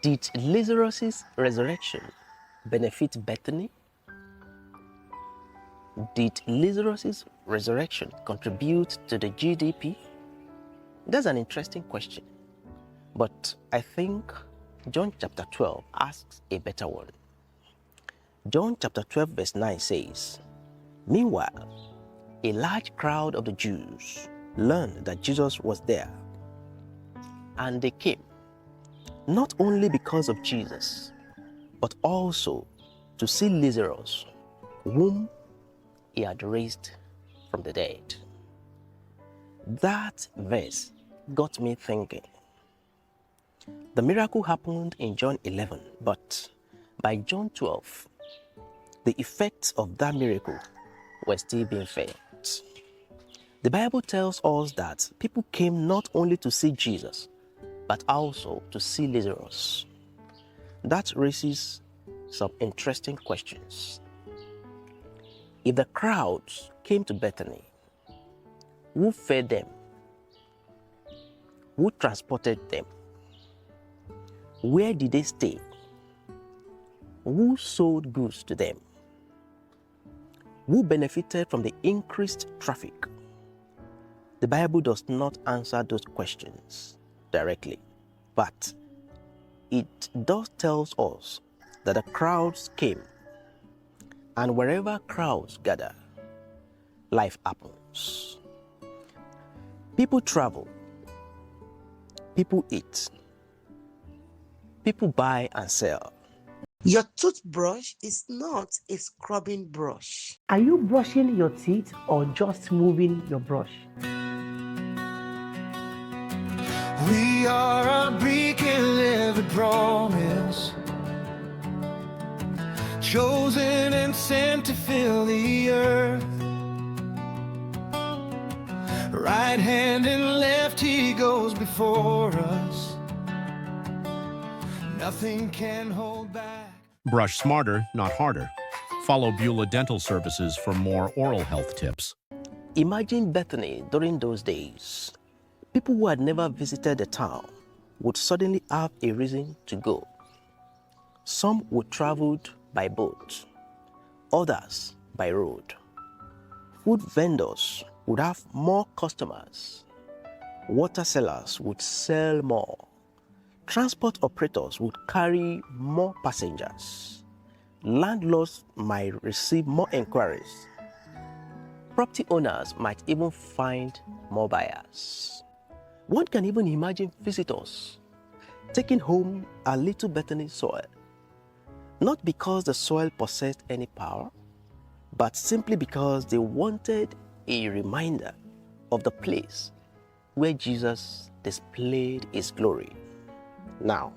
Did Lazarus' resurrection benefit Bethany? Did Lazarus' resurrection contribute to the GDP? That's an interesting question. But I think John chapter 12 asks a better one. John chapter 12 verse 9 says, "Meanwhile, a large crowd of the Jews learned that Jesus was there, and they came, not only because of Jesus, but also to see Lazarus, whom he had raised from the dead." That verse got me thinking. The miracle happened in John 11, but by John 12, the effects of that miracle were still being felt. The Bible tells us that people came not only to see Jesus, but also to see Lazarus. That raises some interesting questions. If the crowds came to Bethany, who fed them? Who transported them? Where did they stay? Who sold goods to them? Who benefited from the increased traffic? The Bible does not answer those questions directly, but it does tell us that the crowds came, and wherever crowds gather, life happens. People travel, people eat, people buy and sell. Your toothbrush is not a scrubbing brush. Are you brushing your teeth or just moving your brush? We are a brick in every promise, chosen and sent to fill the earth. Right hand and left, he goes before us. Nothing can hold back. Brush smarter, not harder. Follow Beulah Dental Services for more oral health tips. Imagine Bethany during those days. People who had never visited the town would suddenly have a reason to go. Some would travel by boat, others by road. Food vendors would have more customers. Water sellers would sell more. Transport operators would carry more passengers. Landlords might receive more inquiries. Property owners might even find more buyers. One can even imagine visitors taking home a little Bethany soil, not because the soil possessed any power, but simply because they wanted a reminder of the place where Jesus displayed his glory. Now,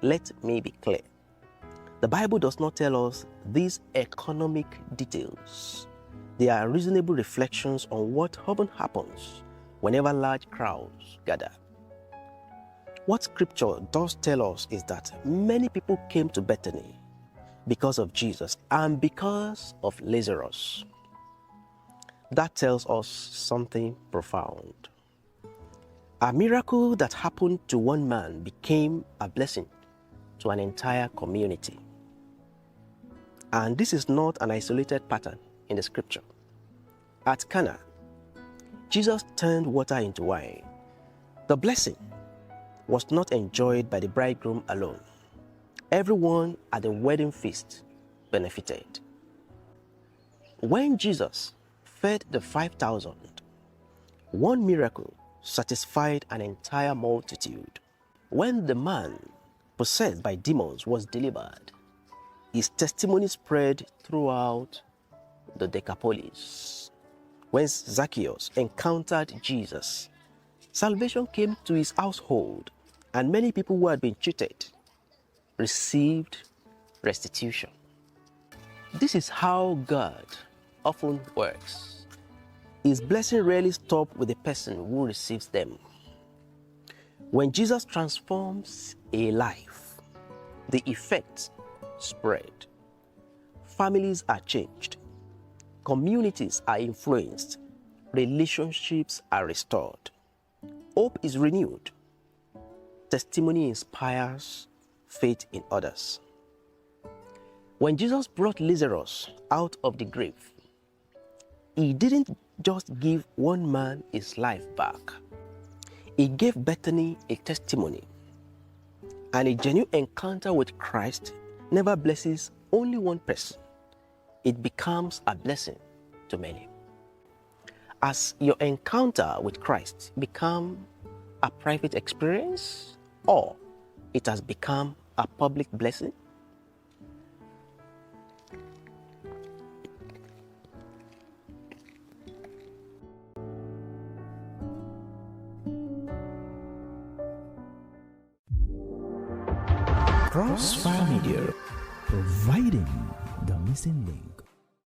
let me be clear. The Bible does not tell us these economic details. They are reasonable reflections on what often happens whenever large crowds gather. What Scripture does tell us is that many people came to Bethany because of Jesus and because of Lazarus. That tells us something profound. A miracle that happened to one man became a blessing to an entire community. And this is not an isolated pattern in the Scripture. At Cana, Jesus turned water into wine. The blessing was not enjoyed by the bridegroom alone. Everyone at the wedding feast benefited. When Jesus fed the 5,000, one miracle satisfied an entire multitude. When the man possessed by demons was delivered, his testimony spread throughout the Decapolis. When Zacchaeus encountered Jesus, salvation came to his household, and many people who had been cheated received restitution. This is how God often works. His blessing rarely stops with the person who receives them. When Jesus transforms a life, the effects spread. Families are changed. Communities are influenced. Relationships are restored. Hope is renewed. Testimony inspires faith in others. When Jesus brought Lazarus out of the grave, he didn't just give one man his life back. He gave Bethany a testimony. And a genuine encounter with Christ never blesses only one person. It becomes a blessing to many. Has your encounter with Christ become a private experience, or it has become a public blessing? Crossfire Media, providing the missing link.